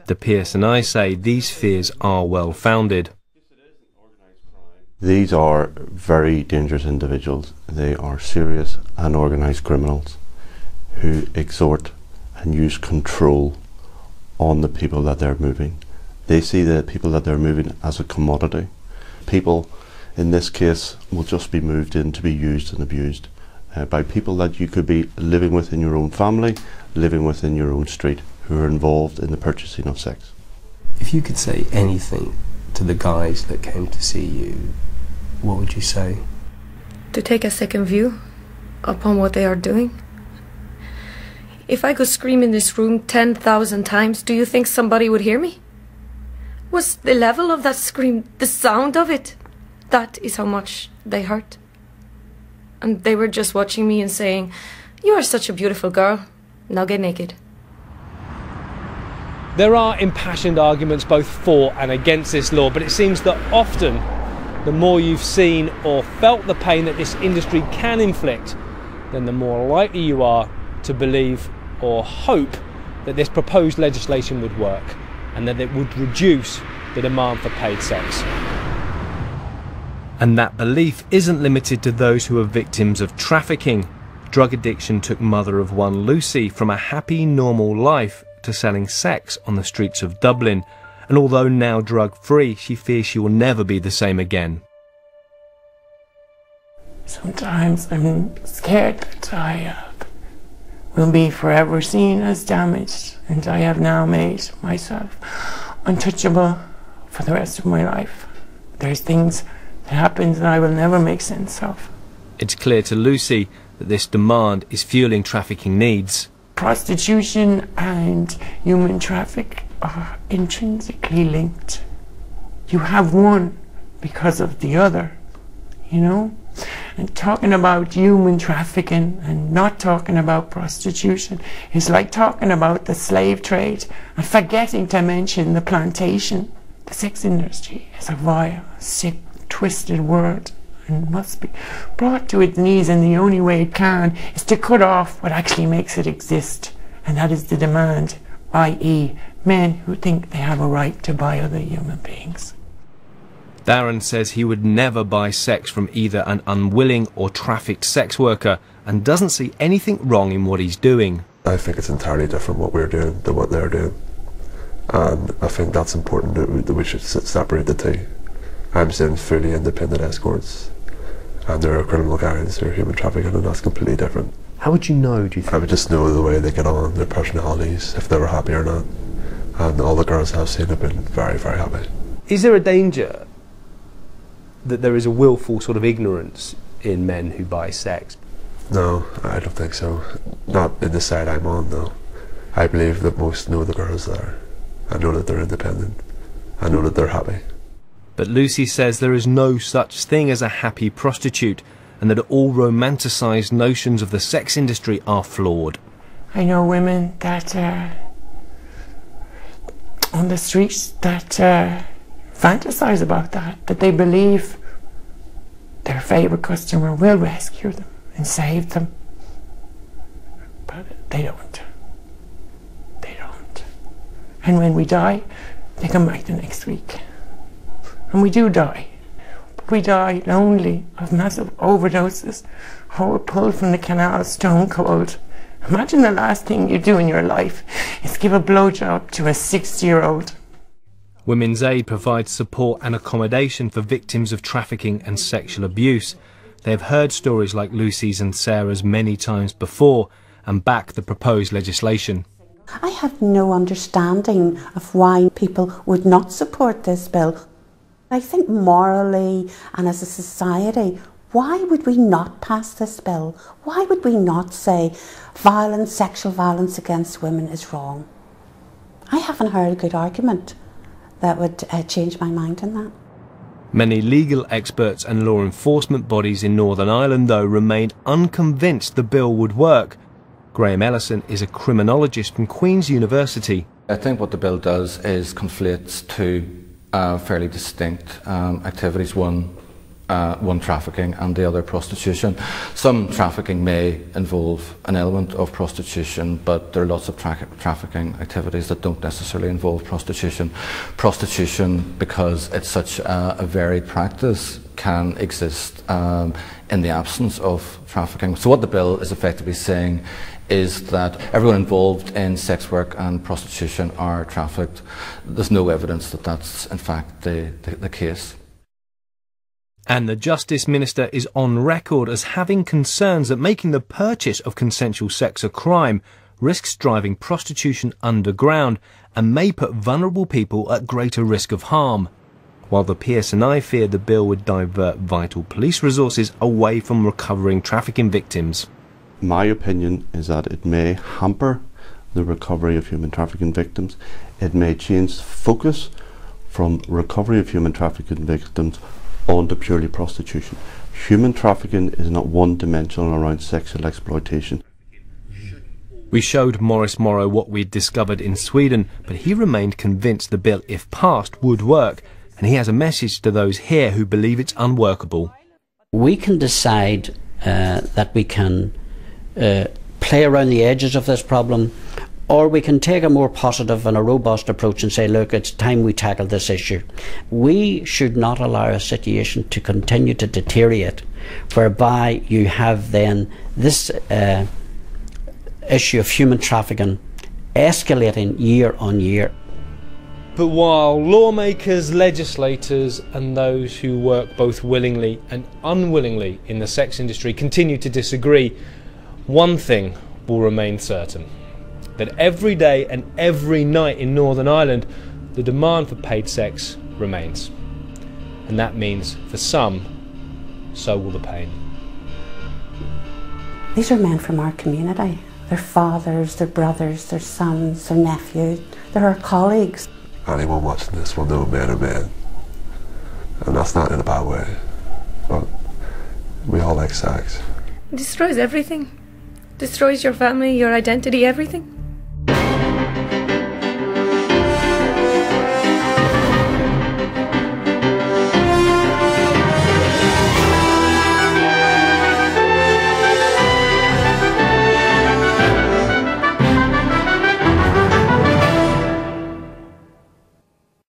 The PSNI say these fears are well founded. These are very dangerous individuals. They are serious and organised criminals who exhort and use control on the people that they're moving. They see the people that they're moving as a commodity. People in this case will just be moved in to be used and abused by people that you could be living with in your own family, living with in your own street, who are involved in the purchasing of sex. If you could say anything to the guys that came to see you, what would you say? To take a second view upon what they are doing. If I could scream in this room 10,000 times, do you think somebody would hear me? Was the level of that scream, the sound of it, that is how much they hurt. And they were just watching me and saying, "You are such a beautiful girl, now get naked." There are impassioned arguments both for and against this law, but it seems that often the more you've seen or felt the pain that this industry can inflict, then the more likely you are to believe or hope that this proposed legislation would work and that it would reduce the demand for paid sex. And that belief isn't limited to those who are victims of trafficking. Drug addiction took mother of one, Lucy, from a happy, normal life to selling sex on the streets of Dublin. And although now drug-free, she fears she will never be the same again. Sometimes I'm scared that I will be forever seen as damaged, and I have now made myself untouchable for the rest of my life. There's things that happen that I will never make sense of. It's clear to Lucy that this demand is fueling trafficking needs. Prostitution and human traffic are intrinsically linked. You have one because of the other, you know? And talking about human trafficking and not talking about prostitution is like talking about the slave trade and forgetting to mention the plantation. The sex industry is a vile, sick, twisted word and must be brought to its knees, and the only way it can is to cut off what actually makes it exist, and that is the demand, i.e. men who think they have a right to buy other human beings. Darren says he would never buy sex from either an unwilling or trafficked sex worker and doesn't see anything wrong in what he's doing. I think it's entirely different what we're doing than what they're doing, and I think that's important that we should separate the two. I'm saying fully independent escorts, and there are criminal guys who are human trafficking, and that's completely different. How would you know, do you think? I would just know the way they get on, their personalities, if they were happy or not, and all the girls I've seen have been very, very happy. Is there a danger that there is a willful sort of ignorance in men who buy sex? No, I don't think so. Not in the side I'm on, though. I believe that most know the girls there. I know that they're independent. I know that they're happy. But Lucy says there is no such thing as a happy prostitute, and that all romanticised notions of the sex industry are flawed. I know women that on the streets that fantasize about that they believe their favourite customer will rescue them and save them, but they don't. They don't. And when we die, they come back the next week. And we do die. But we die lonely of massive overdoses, or we're pulled from the canal stone cold. Imagine the last thing you do in your life is give a blowjob to a 60-year-old. Women's Aid provides support and accommodation for victims of trafficking and sexual abuse. They have heard stories like Lucy's and Sarah's many times before and back the proposed legislation. I have no understanding of why people would not support this bill. I think morally and as a society, why would we not pass this bill? Why would we not say violence, sexual violence against women is wrong? I haven't heard a good argument that would change my mind on that. Many legal experts and law enforcement bodies in Northern Ireland, though, remain unconvinced the bill would work. Graham Ellison is a criminologist from Queen's University. I think what the bill does is conflates two fairly distinct activities. One, one trafficking and the other prostitution. Some trafficking may involve an element of prostitution, but there are lots of trafficking activities that don't necessarily involve prostitution. Prostitution, because it's such a varied practice, can exist in the absence of trafficking. So what the bill is effectively saying is that everyone involved in sex work and prostitution are trafficked. There's no evidence that that's in fact the case. And the Justice Minister is on record as having concerns that making the purchase of consensual sex a crime risks driving prostitution underground and may put vulnerable people at greater risk of harm. While the PSNI feared the bill would divert vital police resources away from recovering trafficking victims. My opinion is that it may hamper the recovery of human trafficking victims. It may change focus from recovery of human trafficking victims onto purely prostitution. Human trafficking is not one-dimensional around sexual exploitation. We showed Maurice Morrow what we'd discovered in Sweden, but he remained convinced the bill, if passed, would work, and he has a message to those here who believe it's unworkable. We can decide that we can play around the edges of this problem, or we can take a more positive and a robust approach and say, look, it's time we tackle this issue. We should not allow a situation to continue to deteriorate, whereby you have then this issue of human trafficking escalating year on year. But while lawmakers, legislators and those who work both willingly and unwillingly in the sex industry continue to disagree, one thing will remain certain: that every day and every night in Northern Ireland, the demand for paid sex remains. And that means, for some, so will the pain. These are men from our community. They're fathers, they're brothers, they're sons, they're nephews, they're our colleagues. Anyone watching this will know men are men. And that's not in a bad way. But we all like sex. It destroys everything. Destroys your family, your identity, everything.